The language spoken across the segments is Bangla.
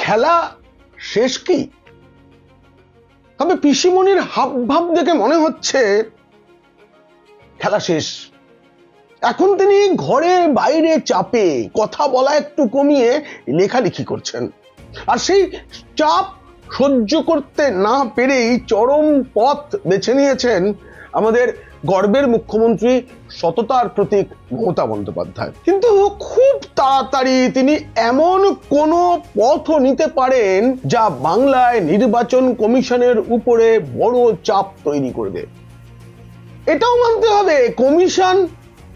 খেলা শেষ কি? তবে পিসিমণির হাবভাব দেখে মনে হচ্ছে খেলা শেষ। এখন তিনি ঘরে বাইরে চাপে কথা বলা একটু কমিয়ে লেখালেখি করছেন, আর সেই চাপ সহ্য করতে না পেরেই চরম পথ বেছে নিয়েছেন আমাদের গর্বের মুখ্যমন্ত্রী, সততার প্রতীক মমতা বন্দ্যোপাধ্যায়। কিন্তু খুব তাড়াতাড়ি তিনি এমন কোন পথও নিতে পারেন যা বাংলায় নির্বাচন কমিশনের উপরে বড় চাপ তৈরি করবে। এটাও মানতে হবে কমিশন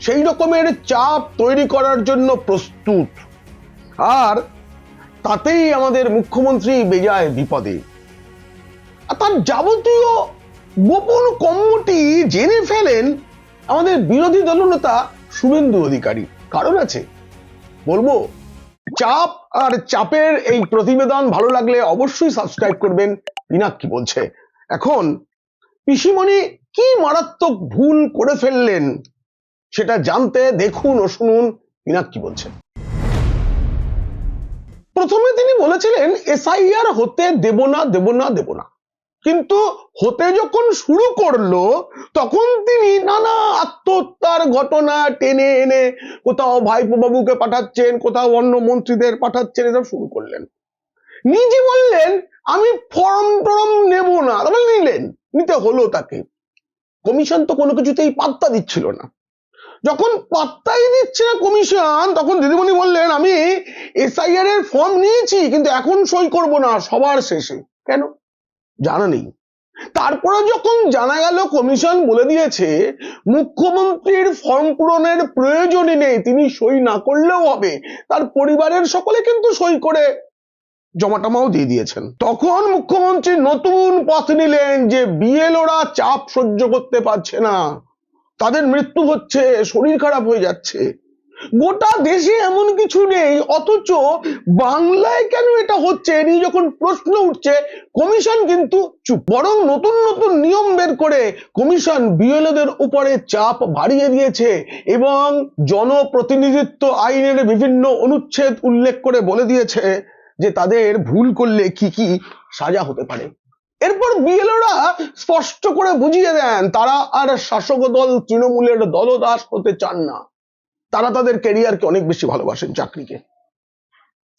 সেই রকমের চাপ তৈরি করার জন্য প্রস্তুত, আর তাতেই আমাদের মুখ্যমন্ত্রী বেজায় বিপদে। আর তার যাবতীয় গোপন কম্মটি জেনে ফেলেন আমাদের বিরোধী দলনেতা শুভেন্দু অধিকারী। কারণ আছে, বলবো। চাপ আর চাপের এই প্রতিবেদন ভালো লাগলে অবশ্যই সাবস্ক্রাইব করবেন। পিনাক বলছে, এখন পিসিমণি কি মারাত্মক ভুল করে ফেললেন সেটা জানতে দেখুন ও শুনুন পিনাক বলছে। প্রথমে তিনি বলেছিলেন এসআইআর হতে দেব না, কিন্তু হতে যখন শুরু করলো তখন তিনি নানা আত্মহত্যার ঘটনা টেনে এনে কোথাও ভাইপো বাবুকে পাঠাচ্ছেন, কোথাও অন্য মন্ত্রীদের পাঠাচ্ছেন, এসব শুরু করলেন। নিজে বললেন আমি ফর্ম নেব না, তবে নিলেন, নিতে হলো তাকে। কমিশন তো কোনো কিছুতেই পাত্তা দিচ্ছিল না। যখন পাত্তাই দিচ্ছে না কমিশন, তখন দিদিমণি বললেন আমি এসআইআর এর ফর্ম নিয়েছি, কিন্তু এখন সই করব না, সবার শেষে। কেন জানা নেই। তারপরে যখন জানা গেল কমিশন বলে দিয়েছে মুখ্যমন্ত্রীর ফর্ম পূরণের প্রয়োজনই নেই, তিনি সই না করলেও হবে, তার পরিবারের সকলে কিন্তু সই করে জমাটমাও দিয়ে দিয়েছেন, তখন মুখ্যমন্ত্রী নতুন পথ নিলেন যে বিএলওরা চাপ সহ্য করতে পারছে না, তাদের মৃত্যু হচ্ছে, শরীর খারাপ হয়ে যাচ্ছে। গোটা দেশে এমন কিছু নেই, অথচ বাংলায় কেন এটা হচ্ছে নিয়ে যখন প্রশ্ন উঠছে, কমিশন কিন্তু চুপ। বরং নতুন নতুন নিয়ম বের করে কমিশন বিএলওদের উপরে চাপ বাড়িয়ে দিয়েছে এবং জনপ্রতিনিধিত্ব আইনের বিভিন্ন অনুচ্ছেদ উল্লেখ করে বলে দিয়েছে যে তাদের ভুল করলে কি কি সাজা হতে পারে। এরপর বিএলওরা স্পষ্ট করে বুঝিয়ে দেন তারা আর শাসক দল তৃণমূলের দলদাস হতে চান না, তারা তাদের ক্যারিয়ারকে অনেক বেশি ভালোবাসেন, চাকরিকে।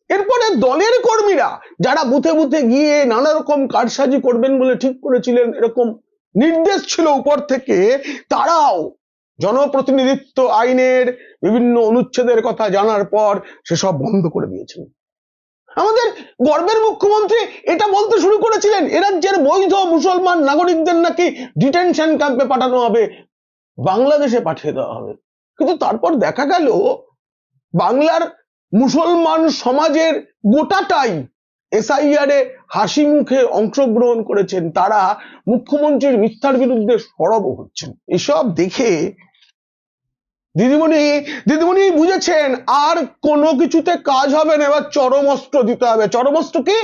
এরপরে দলের কর্মীরা যারা বুথে বুথে গিয়ে নানা রকম কারসাজি করবেন বলে ঠিক করেছিলেন, এরকম নির্দেশ ছিল উপর থেকে, তারাও জনপ্রতিনিধিত্ব আইনের বিভিন্ন অনুচ্ছেদের কথা জানার পর সেসব বন্ধ করে দিয়েছেন। আমাদের গর্বের মুখ্যমন্ত্রী এটা বলতে শুরু করেছিলেন এ রাজ্যের বৈধ মুসলমান নাগরিকদের নাকি ডিটেনশন ক্যাম্পে পাঠানো হবে, বাংলাদেশে পাঠিয়ে দেওয়া হবে। কিন্তু তারপর দেখা গেল বাংলার মুসলমান সমাজের গোটাটাই এসআইআর এ হাসি মুখে অংশগ্রহণ করেছেন, তারা মুখ্যমন্ত্রীর মিথ্যার বিরুদ্ধে সরব হচ্ছেন। এসব দেখে দিদিমণি বুঝেছেন আর কোনো কিছুতে কাজ হবে না, এবার চরম অস্ত্র দিতে হবে। চরম অস্ত্র কি?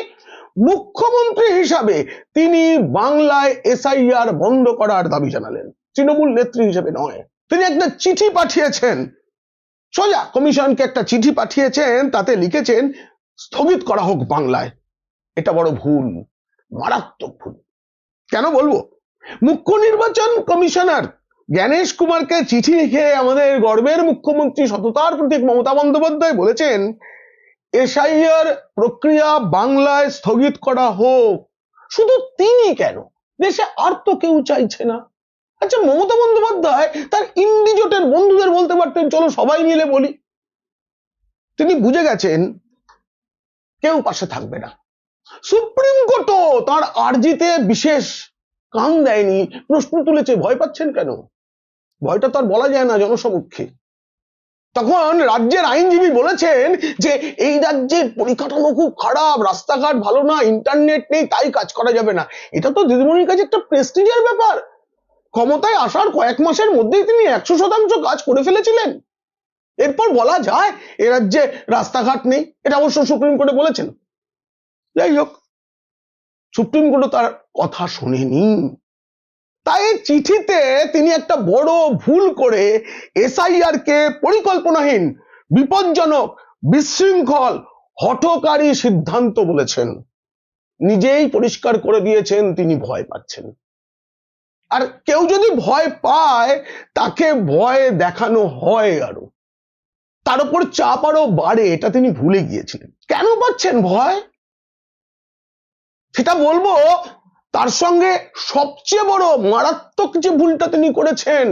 মুখ্যমন্ত্রী হিসাবে তিনি বাংলায় এসআইআর বন্ধ করার দাবি জানালেন, তৃণমূল নেত্রী হিসেবে নয়। তিনি একটা চিঠি পাঠিয়েছেন, সোজা কমিশনকে একটা চিঠি পাঠিয়েছেন, তাতে লিখেছেন স্থগিত করা হোক বাংলায়। এটা বড় ভুল, মারাত্মক ভুল। কেন বলবো? মুখ্য নির্বাচন কমিশনার জ্ঞানেশ কুমারকে চিঠি লিখে আমাদের গর্বের মুখ্যমন্ত্রী সততার প্রতীক মমতা বন্দ্যোপাধ্যায় বলেছেন এসআইআর প্রক্রিয়া বাংলায় স্থগিত করা হোক। শুধু তিনি কেন, দেশে আর তো কেউ চাইছে না। আচ্ছা, মমতা বন্দ্যোপাধ্যায় তার ইন্ডি জোটের বন্ধুদের বলতে পারতেন চলো সবাই মিলে বলি। তিনি বুঝে গেছেন কেউ পাশে থাকবে না। সুপ্রিম কোর্টও তার আর্জিতে বিশেষ কান দেয়নি, প্রশ্ন তুলেছে ভয় পাচ্ছেন কেন? ভয়টা তো আর বলা যায় না জনসমক্ষে। তখন রাজ্যের আইনজীবী বলেছেন যে এই রাজ্যের পরিকাঠামো খুব খারাপ, রাস্তাঘাট ভালো না, ইন্টারনেট নেই, তাই কাজ করা যাবে না। এটা তো দিদিমণির কাছে একটা প্রেস্টিজের ব্যাপার। ক্ষমতায় আসার কয়েক মাসের মধ্যেই তিনি 100% কাজ করে ফেলেছিলেন। এরপর বলা যায় এ রাজ্যে রাস্তাঘাট নেই, এটা অবশ্য সুপ্রিম কোর্টে বলেছেন। যাই হোক, সুপ্রিম কোর্টও তার কথা শোনেনি। তাই চিঠিতে তিনি একটা বড় ভুল করে এসআইআর কে পরিকল্পনাহীন, বিপজ্জনক, বিশৃঙ্খল, হঠকারী সিদ্ধান্ত বলেছেন, নিজেই পরিষ্কার করে দিয়েছেন তিনি ভয় পাচ্ছেন। আর কেউ যদি ভয় পায় তাকে ভয় দেখানো হয় আরো, তার উপর চাপ আরো বাড়ে, এটা তিনি ভুলে গিয়েছিলেন। কেন পাচ্ছেন ভয় সেটা বলবো, তার সঙ্গে সবচেয়ে বড় মারাত্মক যে ভুলটা তিনি করেছেন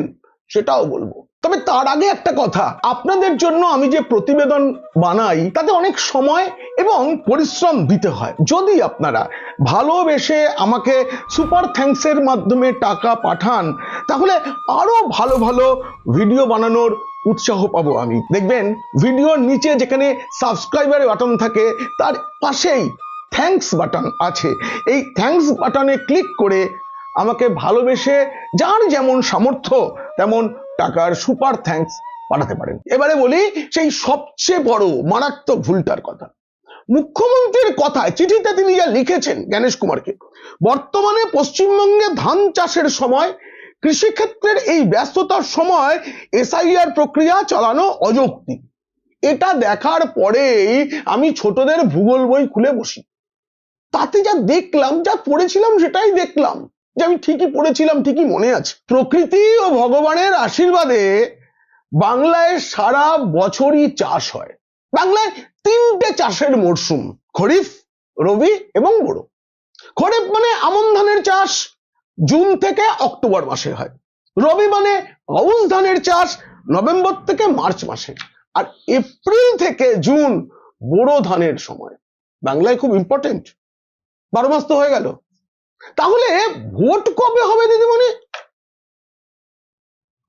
সেটাও বলবো। তবে তার আগে একটা কথা, আপনাদের জন্য আমি যে প্রতিবেদন বানাই তাতে অনেক সময় এবং পরিশ্রম দিতে হয়। যদি আপনারা ভালোবেসে আমাকে সুপার থ্যাঙ্কসের মাধ্যমে টাকা পাঠান তাহলে আরো ভালো ভালো ভিডিও বানানোর উৎসাহ পাবো আমি। দেখবেন ভিডিওর নিচে যেখানে সাবস্ক্রাইবার বাটন থাকে তার পাশেই থ্যাঙ্কস বাটন আছে। এই থ্যাঙ্কস বাটনে ক্লিক করে আমাকে ভালোবেসে যার যেমন সামর্থ্য তেমন টাকার সুপার থ্যাঙ্কস পাঠাতে পারেন। এবারে বলি সেই সবচেয়ে বড় মারাত্মক ভুলটার কথা। মুখ্যমন্ত্রীর কথায় চিঠিতে তিনি যা লিখেছেন জ্ঞানেশ কুমারকে, বর্তমানে পশ্চিমবঙ্গে ধান চাষের সময় কৃষিক্ষেত্রের এই ব্যস্ততার সময় এসআইআর প্রক্রিয়া চালানো অযৌক্তিক। এটা দেখার পরেই আমি ছোটদের ভূগোল বই খুলে বসি। তাতে যা দেখলাম, যা পড়েছিলাম সেটাই দেখলাম যে আমি ঠিকই পড়েছিলাম, ঠিকই মনে আছে। প্রকৃতি ও ভগবানের আশীর্বাদে বাংলায় সারা বছরই চাষ হয়। বাংলায় তিনটে চাষের মরশুম, খরিফ, রবি এবং বোরো। খরিফ মানে আমন ধানের চাষ জুন থেকে অক্টোবর মাসে হয়। রবি মানে আউশ ধানের চাষ নভেম্বর থেকে মার্চ মাসে। আর এপ্রিল থেকে জুন বোরো ধানের সময়। বাংলায় খুব ইম্পর্টেন্ট। 12 মাস তো হয়ে গেল। তাহলে ভোট কবে হবে দিদিমণি?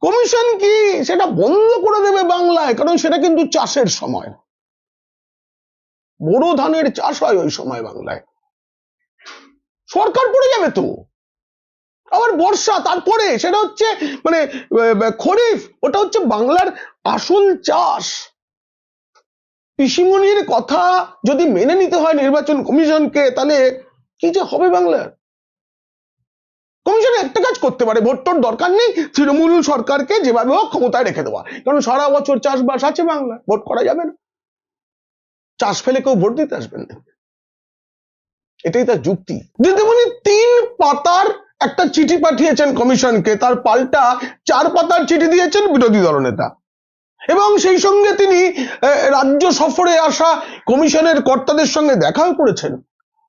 কমিশন কি সেটা বন্ধ করে দেবে বাংলায়? কারণ সেটা কিন্তু চাষের সময়, বোরো ধানের চাষ হয় ওই সময় বাংলায়। সরকার পড়ে যাবে তো। আবার বর্ষা, তারপরে সেটা হচ্ছে মানে খরিফ, ওটা হচ্ছে বাংলার আসল চাষ। পিসিমণির কথা যদি মেনে নিতে হয় নির্বাচন কমিশনকে, তাহলে কি যে হবে বাংলার। কমিশন একটা কাজ করতে পারে, ভোটটোর দরকার নেই, তৃণমূল সরকারকে যেভাবে হোক ক্ষমতায় রেখে দেওয়া, কারণ সারা বছর চাষবাস আছে বাংলা, ভোট করা যাবে না, চাষ ফেলে কেউ ভোট দিতে আসবেন না, এটাই তার যুক্তি। দিদিমণি 3 পাতার একটা চিঠি পাঠিয়েছেন কমিশনকে, তার পাল্টা 4 পাতার চিঠি দিয়েছেন বিরোধী দলনেতা, এবং সেই সঙ্গে তিনি রাজ্য সফরে আসা কমিশনের কর্তাদের সঙ্গে দেখাও করেছেন।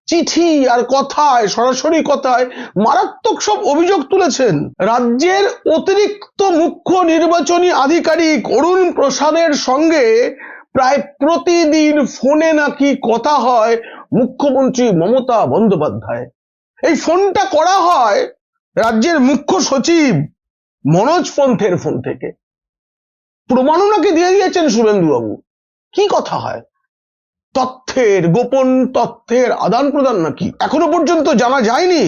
চিঠি আর কথায়, সরাসরি কথায় মারাত্মক সব অভিযোগ তুলেছেন। রাজ্যের অতিরিক্ত মুখ্য নির্বাচনী আধিকারিক অরুণ প্রসাদের সঙ্গে প্রায় প্রতিদিন ফোনে নাকি কথা হয় মুখ্যমন্ত্রী মমতা বন্দ্যোপাধ্যায়। এই ফোনটা করা হয় রাজ্যের মুখ্য সচিব মনোজ পন্থের ফোন থেকে। প্রমাণও নাকি দিয়ে দিয়েছেন শুভেন্দুবাবু। কি কথা হয়? তথ্যের, গোপন তথ্যের আদান প্রদান নাকি। এখনো পর্যন্ত জানা যায়নি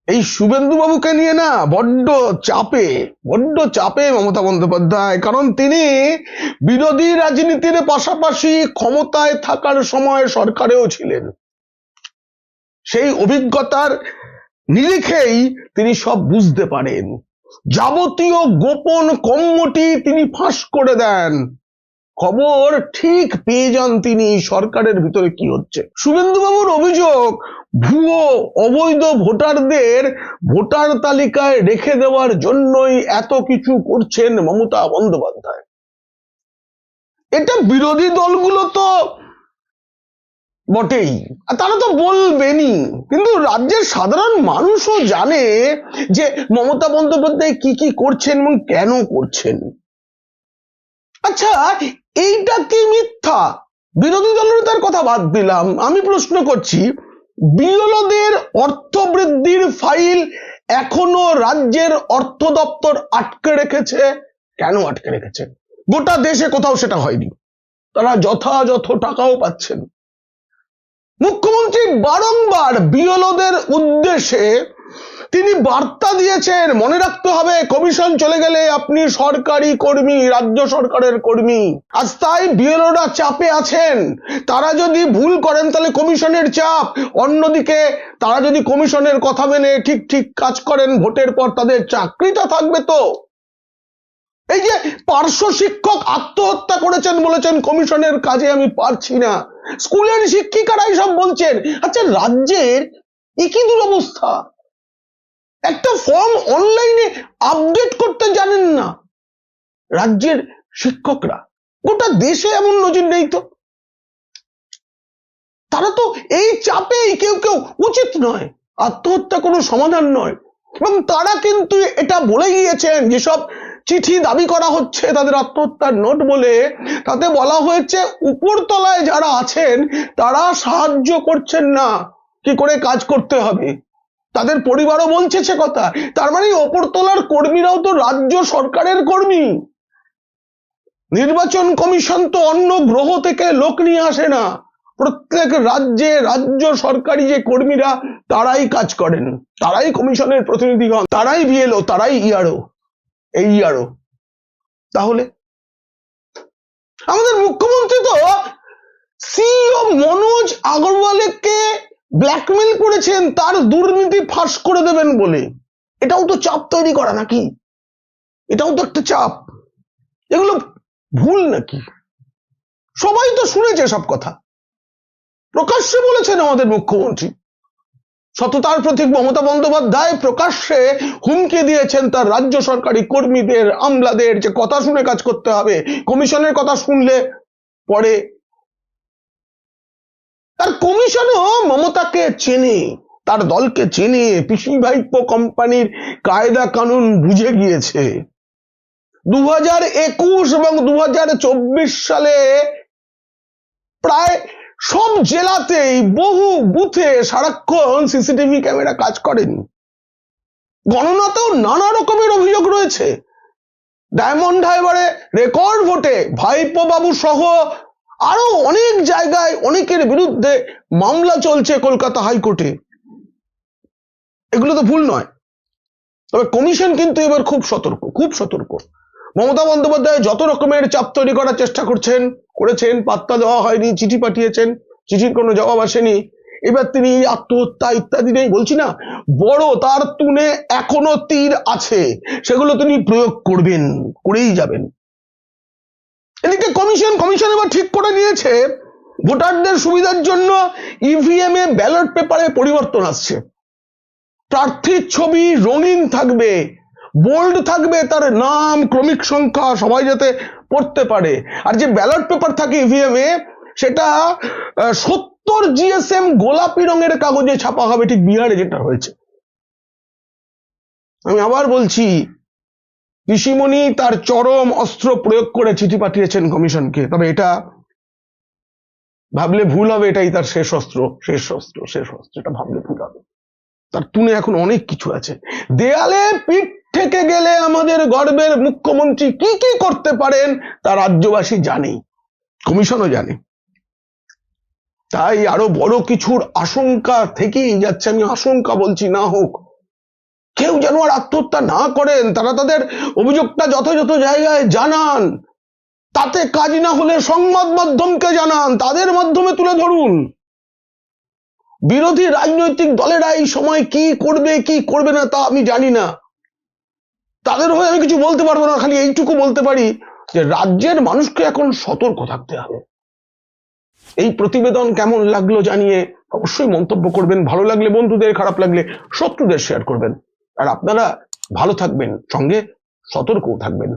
এই শুভেন্দুবাবুকে নিয়ে না বড্ড চাপে মমতা বন্দ্যোপাধ্যায়, কারণ তিনি বিরোধী রাজনীতির পাশাপাশি ক্ষমতায় থাকার সময় সরকারেও ছিলেন। সেই অভিজ্ঞতার নিরিখেই তিনি সব বুঝতে পারেন। যাবতীয় গোপন কম্মটি তিনি ফাঁস করে দেন, খবর ঠিক পেয়ে যান তিনি সরকারের ভিতরে কি হচ্ছে। শুভেন্দুবাবুর অভিযোগ, ভুয়ো অবৈধ ভোটারদের ভোটার তালিকায় রেখে দেওয়ার জন্যই এত কিছু করছেন মমতা বন্দ্যোপাধ্যায়। এটা বিরোধী দলগুলো তো বটেই, তারা তো বলবেনই, কিন্তু রাজ্যের সাধারণ মানুষও জানে যে মমতা বন্দ্যোপাধ্যায় কি কি করছেন এবং কেন করছেন। আচ্ছা, এইটা কি মিথ্যা? বিরোধী দলনেতার কথা বাদ দিলাম, আমি প্রশ্ন করছি, বিএলওদের অর্থ বৃদ্ধির ফাইল এখনো রাজ্যের অর্থ দপ্তর আটকে রেখেছে। কেন আটকে রেখেছে? গোটা দেশে কোথাও সেটা হয়নি, তারা যথাযথ টাকাও পাচ্ছেন। মুখ্যমন্ত্রী বারংবার বিএলওদের উদ্দেশ্যে তিনি বার্তা দিয়েছেন, মনে রাখতে হবে কমিশন চলে গেলে আপনি সরকারি কর্মী, রাজ্য সরকারের কর্মী। আজ তাই বিএলওরা চাপে আছেন, তারা যদি ভুল করেন তাহলে কমিশনের চাপ, অন্যদিকে তারা যদি কমিশনের কথা মেনে ঠিক কাজ করেন ভোটের পর তাদের চাকরিটা থাকবে। তো এই যে পার্শ্ব শিক্ষক আত্মহত্যা করেছেন, বলেছেন কমিশনের কাজে আমি পারছি না, স্কুলের শিক্ষিকারাই সব বলছেন। আচ্ছা, রাজ্যের একই দুরবস্থা, একটা ফর্ম অনলাইনে আপডেট করতে জানেন না রাজ্যের শিক্ষকরা। গোটা দেশে এমন নজির নেই তো। তারা তো এই চাপেই কেউ কেউ, উচিত নয়, আত্মহত্যা কোনো সমাধান নয়। এবং তারা কিন্তু এটা বলে গিয়েছেন, যেসব চিঠি দাবি করা হচ্ছে তাদের আত্মহত্যার নোট বলে, তাতে বলা হয়েছে উপরতলায় যারা আছেন তারা সাহায্য করছেন না কি করে কাজ করতে হবে, তাদের পরিবারও বলছে সে কথা। তার মানে উপরতলার কর্মীরাও তো রাজ্য সরকারের কর্মী। নির্বাচন কমিশন তো অন্য গ্রহ থেকে লোক নিয়ে আসে না, প্রত্যেক রাজ্যে রাজ্য সরকারি যে কর্মীরা তারাই কাজ করেন, তারাই কমিশনের প্রতিনিধি হন, তারাই বিএলও, তারাই ইআরও, এই ইআরও। তাহলে আমাদের মুখ্যমন্ত্রী তো সিইও মনোজ আগরওয়ালকে ব্ল্যাকমেল করেছেন তার দুর্নীতি ফাঁস করে দেবেন বলে। এটাও তো চাপ তৈরি করা নাকি? এটাও তো একটা চাপ। এগুলো ভুল নাকি? সবাই তো শুনেছে সব কথা, প্রকাশ্যে বলেছেন আমাদের মুখ্যমন্ত্রী। সততার প্রতীক মমতা বন্দ্যোপাধ্যায় প্রকাশ্যে হুমকি দিয়েছেন তার রাজ্য সরকারি কর্মীদের, আমলাদের, যে কথা শুনে কাজ করতে হবে, কমিশনের কথা শুনলে পরে। তার কমিশনও মমতাকে চেনে, তার দলকে চেনে, পিসি ভাইপো কোম্পানির কায়দা কানুন বুঝে গিয়েছে। 2021 এবং 2024 সালে প্রায় সব জেলাতেই বহু বুথে সারাক্ষণ সিসিটিভি ক্যামেরা কাজ করেনি। গণনাতেও নানা রকমের অভিযোগ রয়েছে। ডায়মন্ড হারবারে রেকর্ড ভোটে ভাইপো বাবু সহ আরো অনেক জায়গায় অনেকের বিরুদ্ধে মামলা চলছে কলকাতা হাইকোর্টে। এগুলো তো ভুল নয়, তবে কমিশন কিন্তু এবার খুব সতর্ক, খুব সতর্ক। মমতা বন্দ্যোপাধ্যায় যত রকমের চাপ তৈরি করার চেষ্টা করেছেন, পাত্তা দেওয়া হয়নি, চিঠি পাঠিয়েছেন, চিঠির কোনো জবাব আসেনি। এবার তিনি আত্মহত্যা ইত্যাদি নেই বলছি না, বড় তার তুনে এখনো তীর আছে, সেগুলো তিনি প্রয়োগ করবেন, করেই যাবেন। এদিকে কমিশন এবার ঠিক করে নিয়েছে ভোটারদের সুবিধার জন্য ইভিএম এ ব্যালট পেপারে পরিবর্তন আসছে। প্রার্থীর ছবি রঙিন থাকবে, বোল্ড থাকবে তার নাম, ক্রমিক সংখ্যা, সবাই যাতে পড়তে পারে। আর যে ব্যালট পেপার থাকে ইভিএম এ, সেটা 70 জিএসএম গোলাপি রঙের কাগজে ছাপা হবে, ঠিক বিহারে যেটা হয়েছে। আমি আবার বলছি, পিসিমণি তার চরম অস্ত্র প্রয়োগ করে চিঠি পাঠিয়েছেন কমিশনকে, তবে এটা ভাবলে ভুল হবে, এটাই তার শেষ অস্ত্র, এটা ভাবলে ভুল হবে। তার তুনে এখন অনেক কিছু আছে। দেয়ালে পিঠ থেকে গেলে আমাদের গর্বের মুখ্যমন্ত্রী কি কি করতে পারেন তা রাজ্যবাসী জানে, কমিশনও জানে। তাই আরো বড় কিছুর আশঙ্কা থেকেই যাচ্ছে। আমি আশঙ্কা বলছি, না হোক, কেউ যেন আর আত্মহত্যা না করেন। তারা তাদের অভিযোগটা যথাযথ জায়গায় জানান, তাতে কাজ না হলে সংবাদ মাধ্যমকে জানান, তাদের মাধ্যমে তুলে ধরুন। বিরোধী রাজনৈতিক দলেরা এই সময় কি করবে কি করবে না তা আমি জানি না, তাদের হয়ে আমি কিছু বলতে পারবো না। খালি এইটুকু বলতে পারি যে রাজ্যের মানুষকে এখন সতর্ক থাকতে হবে। এই প্রতিবেদন কেমন লাগলো জানিয়ে অবশ্যই মন্তব্য করবেন। ভালো লাগলে বন্ধুদের, খারাপ লাগলে শত্রুদের শেয়ার করবেন। আর আপনারা ভালো থাকবেন, সঙ্গে সতর্কও থাকবেন।